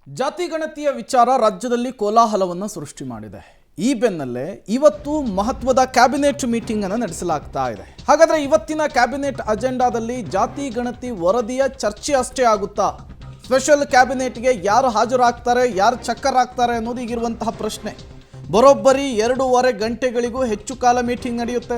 ಜಾತಿ ಗಣತಿಯ ವಿಚಾರ ರಾಜ್ಯದಲ್ಲಿ ಕೋಲಾಹಲವನ್ನು ಸೃಷ್ಟಿ ಮಾಡಿದೆ. ಈ ಬೆನ್ನಲ್ಲೇ ಇವತ್ತು ಮಹತ್ವದ ಕ್ಯಾಬಿನೆಟ್ ಮೀಟಿಂಗ್ ಅನ್ನು ನಡೆಸಲಾಗ್ತಾ ಇದೆ. ಹಾಗಾದ್ರೆ ಇವತ್ತಿನ ಕ್ಯಾಬಿನೆಟ್ ಅಜೆಂಡಾದಲ್ಲಿ ಜಾತಿ ಗಣತಿ ವರದಿಯ ಚರ್ಚೆ ಅಷ್ಟೇ ಆಗುತ್ತಾ? ಸ್ಪೆಷಲ್ ಕ್ಯಾಬಿನೆಟ್ಗೆ ಯಾರು ಹಾಜರಾಗ್ತಾರೆ, ಯಾರು ಚಕ್ಕರ್ ಆಗ್ತಾರೆ ಅನ್ನೋದು ಈಗಿರುವಂತಹ ಪ್ರಶ್ನೆ. ಬರೋಬ್ಬರಿ 2.5 ಗಂಟೆಗಳಿಗೂ ಹೆಚ್ಚು ಕಾಲ ಮೀಟಿಂಗ್ ನಡೆಯುತ್ತೆ.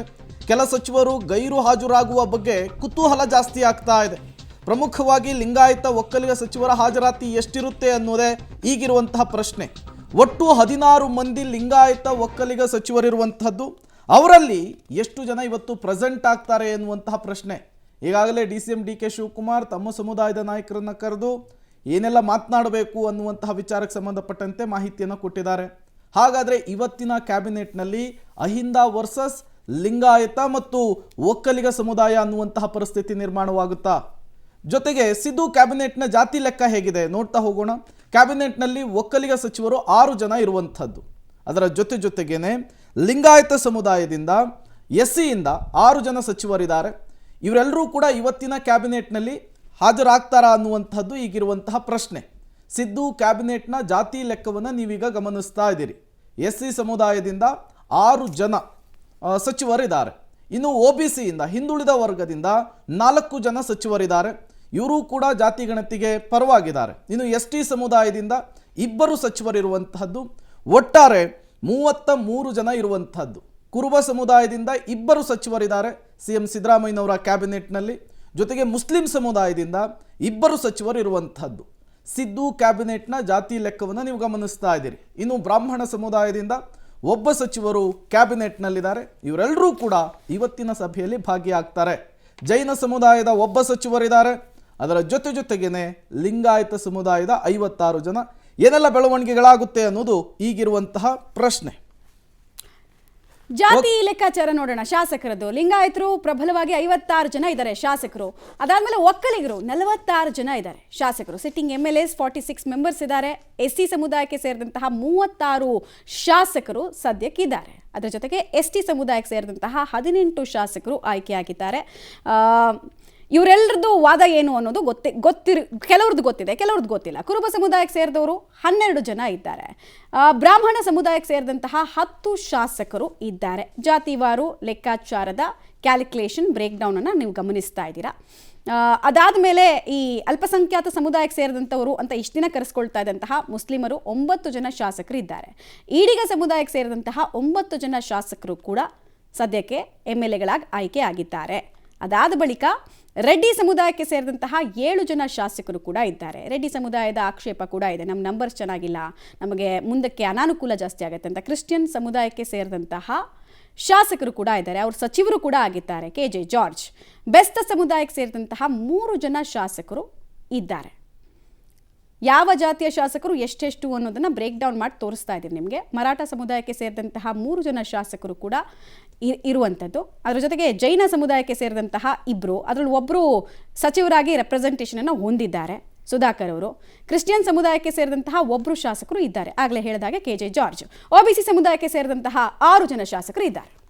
ಕೆಲ ಸಚಿವರು ಗೈರು ಹಾಜರಾಗುವ ಬಗ್ಗೆ ಕುತೂಹಲ ಜಾಸ್ತಿ ಆಗ್ತಾ ಇದೆ. ಪ್ರಮುಖವಾಗಿ ಲಿಂಗಾಯತ ಒಕ್ಕಲಿಗ ಸಚಿವರ ಹಾಜರಾತಿ ಎಷ್ಟಿರುತ್ತೆ ಅನ್ನೋದೇ ಈಗಿರುವಂತಹ ಪ್ರಶ್ನೆ. ಒಟ್ಟು 16 ಮಂದಿ ಲಿಂಗಾಯತ ಒಕ್ಕಲಿಗ ಸಚಿವರಿರುವಂತಹದ್ದು. ಅವರಲ್ಲಿ ಎಷ್ಟು ಜನ ಇವತ್ತು ಪ್ರೆಸೆಂಟ್ ಆಗ್ತಾರೆ ಎನ್ನುವಂತಹ ಪ್ರಶ್ನೆ. ಈಗಾಗಲೇ DCM DK ಶಿವಕುಮಾರ್ ತಮ್ಮ ಸಮುದಾಯದ ನಾಯಕರನ್ನು ಕರೆದು ಏನೆಲ್ಲ ಮಾತನಾಡಬೇಕು ಅನ್ನುವಂತಹ ವಿಚಾರಕ್ಕೆ ಸಂಬಂಧಪಟ್ಟಂತೆ ಮಾಹಿತಿಯನ್ನು ಕೊಟ್ಟಿದ್ದಾರೆ. ಹಾಗಾದರೆ ಇವತ್ತಿನ ಕ್ಯಾಬಿನೆಟ್ನಲ್ಲಿ ಅಹಿಂದ ವರ್ಸಸ್ ಲಿಂಗಾಯತ ಮತ್ತು ಒಕ್ಕಲಿಗ ಸಮುದಾಯ ಅನ್ನುವಂತಹ ಪರಿಸ್ಥಿತಿ ನಿರ್ಮಾಣವಾಗುತ್ತಾ? ಜೊತೆಗೆ ಸಿದ್ದು ಕ್ಯಾಬಿನೆಟ್ನ ಜಾತಿ ಲೆಕ್ಕ ಹೇಗಿದೆ ನೋಡ್ತಾ ಹೋಗೋಣ. ಕ್ಯಾಬಿನೆಟ್ನಲ್ಲಿ ಒಕ್ಕಲಿಗ ಸಚಿವರು 6 ಜನ ಇರುವಂಥದ್ದು. ಅದರ ಜೊತೆಗೇನೆ ಲಿಂಗಾಯತ ಸಮುದಾಯದಿಂದ SCಯಿಂದ 6 ಜನ ಸಚಿವರಿದ್ದಾರೆ. ಇವರೆಲ್ಲರೂ ಕೂಡ ಇವತ್ತಿನ ಕ್ಯಾಬಿನೆಟ್ನಲ್ಲಿ ಹಾಜರಾಗ್ತಾರಾ ಅನ್ನುವಂಥದ್ದು ಈಗಿರುವಂತಹ ಪ್ರಶ್ನೆ. ಸಿದ್ದು ಕ್ಯಾಬಿನೆಟ್ನ ಜಾತಿ ಲೆಕ್ಕವನ್ನು ನೀವೀಗ ಗಮನಿಸ್ತಾ ಇದ್ದೀರಿ. SC ಸಮುದಾಯದಿಂದ 6 ಜನ ಸಚಿವರಿದ್ದಾರೆ. ಇನ್ನು OBCಯಿಂದ ಹಿಂದುಳಿದ ವರ್ಗದಿಂದ 4 ಜನ ಸಚಿವರಿದ್ದಾರೆ. ಇವರು ಕೂಡ ಜಾತಿ ಗಣತಿಗೆ ಪರವಾಗಿದ್ದಾರೆ. ಇನ್ನು ST ಸಮುದಾಯದಿಂದ 2 ಸಚಿವರಿರುವಂತಹದ್ದು. ಒಟ್ಟಾರೆ 33 ಜನ ಇರುವಂತಹದ್ದು. ಕುರುಬ ಸಮುದಾಯದಿಂದ 2 ಸಚಿವರಿದ್ದಾರೆ CM ಸಿದ್ದರಾಮಯ್ಯನವರ ಕ್ಯಾಬಿನೆಟ್ನಲ್ಲಿ. ಜೊತೆಗೆ ಮುಸ್ಲಿಂ ಸಮುದಾಯದಿಂದ 2 ಸಚಿವರು ಇರುವಂತಹದ್ದು. ಸಿದ್ದು ಕ್ಯಾಬಿನೆಟ್ನ ಜಾತಿ ಲೆಕ್ಕವನ್ನು ನೀವು ಗಮನಿಸ್ತಾ ಇದ್ದೀರಿ. ಇನ್ನು ಬ್ರಾಹ್ಮಣ ಸಮುದಾಯದಿಂದ 1 ಸಚಿವರು ಕ್ಯಾಬಿನೆಟ್ನಲ್ಲಿದ್ದಾರೆ. ಇವರೆಲ್ಲರೂ ಕೂಡ ಇವತ್ತಿನ ಸಭೆಯಲ್ಲಿ ಭಾಗಿಯಾಗ್ತಾರೆ. ಜೈನ ಸಮುದಾಯದ 1 ಸಚಿವರಿದ್ದಾರೆ. ಅದರ ಜೊತೆಗೇನೆ ಲಿಂಗಾಯತ ಸಮುದಾಯದ 56 ಜನ. ಏನೆಲ್ಲ ಬೆಳವಣಿಗೆಗಳಾಗುತ್ತೆ ಅನ್ನೋದು ಈಗಿರುವಂತಹ ಪ್ರಶ್ನೆ. ಜಾತಿ ಲೆಕ್ಕಾಚಾರ ನೋಡೋಣ. ಶಾಸಕರದ್ದು ಲಿಂಗಾಯತರು ಪ್ರಬಲವಾಗಿ 56 ಜನ ಇದ್ದಾರೆ ಶಾಸಕರು. ಅದಾದ್ಮೇಲೆ ಒಕ್ಕಲಿಗರು 46 ಜನ ಇದ್ದಾರೆ ಶಾಸಕರು. ಸಿಟ್ಟಿಂಗ್ MLAs 46 ಮೆಂಬರ್ಸ್ ಇದ್ದಾರೆ. SC ಸಮುದಾಯಕ್ಕೆ ಸೇರಿದಂತಹ 36 ಶಾಸಕರು ಸದ್ಯಕ್ಕಿದ್ದಾರೆ. ಅದರ ಜೊತೆಗೆ ST ಸಮುದಾಯಕ್ಕೆ ಸೇರಿದಂತಹ 18 ಶಾಸಕರು ಆಯ್ಕೆಯಾಗಿದ್ದಾರೆ. ಇವರೆಲ್ಲರದ್ದು ವಾದ ಏನು ಅನ್ನೋದು ಕೆಲವ್ರದ್ದು ಗೊತ್ತಿದೆ, ಕೆಲವ್ರದ್ದು ಗೊತ್ತಿಲ್ಲ. ಕುರುಬ ಸಮುದಾಯಕ್ಕೆ ಸೇರಿದವರು 12 ಜನ ಇದ್ದಾರೆ. ಬ್ರಾಹ್ಮಣ ಸಮುದಾಯಕ್ಕೆ ಸೇರಿದಂತಹ 10 ಶಾಸಕರು ಇದ್ದಾರೆ. ಜಾತಿವಾರು ಲೆಕ್ಕಾಚಾರದ ಕ್ಯಾಲ್ಕುಲೇಷನ್ ಬ್ರೇಕ್ ಡೌನ್ ಅನ್ನು ನೀವು ಗಮನಿಸ್ತಾ ಇದ್ದೀರಾ. ಅದಾದ ಮೇಲೆ ಈ ಅಲ್ಪಸಂಖ್ಯಾತ ಸಮುದಾಯಕ್ಕೆ ಸೇರಿದಂಥವರು ಅಂತ ಇಷ್ಟು ದಿನ ಕರೆಸ್ಕೊಳ್ತಾ ಇದ್ದಂತಹ ಮುಸ್ಲಿಮರು 9 ಜನ ಶಾಸಕರು ಇದ್ದಾರೆ. ಈಡಿಗ ಸಮುದಾಯಕ್ಕೆ ಸೇರಿದಂತಹ 9 ಜನ ಶಾಸಕರು ಕೂಡ ಸದ್ಯಕ್ಕೆ MLAಗಳಾಗಿ ಆಯ್ಕೆ ಆಗಿದ್ದಾರೆ. ಅದಾದ ಬಳಿಕ ರೆಡ್ಡಿ ಸಮುದಾಯಕ್ಕೆ ಸೇರಿದಂತಹ 7 ಜನ ಶಾಸಕರು ಕೂಡ ಇದ್ದಾರೆ. ರೆಡ್ಡಿ ಸಮುದಾಯದ ಆಕ್ಷೇಪ ಕೂಡ ಇದೆ, ನಮ್ಮ ನಂಬರ್ಸ್ ಚೆನ್ನಾಗಿಲ್ಲ, ನಮಗೆ ಮುಂದಕ್ಕೆ ಅನಾನುಕೂಲ ಜಾಸ್ತಿ ಆಗುತ್ತೆ ಅಂತ. ಕ್ರಿಶ್ಚಿಯನ್ ಸಮುದಾಯಕ್ಕೆ ಸೇರಿದಂತಹ ಶಾಸಕರು ಕೂಡ ಇದ್ದಾರೆ. ಅವರು ಸಚಿವರು ಕೂಡ ಆಗಿದ್ದಾರೆ, KJ ಜಾರ್ಜ್. ಬೆಸ್ತ ಸಮುದಾಯಕ್ಕೆ ಸೇರಿದಂತಹ 3 ಜನ ಶಾಸಕರು ಇದ್ದಾರೆ. ಯಾವ ಜಾತಿಯ ಶಾಸಕರು ಎಷ್ಟೆಷ್ಟು ಅನ್ನೋದನ್ನು ಬ್ರೇಕ್ ಡೌನ್ ಮಾಡಿ ತೋರಿಸ್ತಾ ಇದ್ದೀನಿ ನಿಮಗೆ. ಮರಾಠ ಸಮುದಾಯಕ್ಕೆ ಸೇರಿದಂತಹ 3 ಜನ ಶಾಸಕರು ಕೂಡ ಇರುವಂಥದ್ದು. ಅದರ ಜೊತೆಗೆ ಜೈನ ಸಮುದಾಯಕ್ಕೆ ಸೇರಿದಂತಹ 2, ಅದರಲ್ಲಿ 1 ಸಚಿವರಾಗಿ ರೆಪ್ರೆಸೆಂಟೇಷನನ್ನು ಹೊಂದಿದ್ದಾರೆ, ಸುಧಾಕರ್ ಅವರು. ಕ್ರಿಶ್ಚಿಯನ್ ಸಮುದಾಯಕ್ಕೆ ಸೇರಿದಂತಹ 1 ಶಾಸಕರು ಇದ್ದಾರೆ, ಆಗಲೇ ಹೇಳಿದಾಗೆ KJ ಜಾರ್ಜ್. OBC ಸಮುದಾಯಕ್ಕೆ ಸೇರಿದಂತಹ 6 ಜನ ಶಾಸಕರು ಇದ್ದಾರೆ.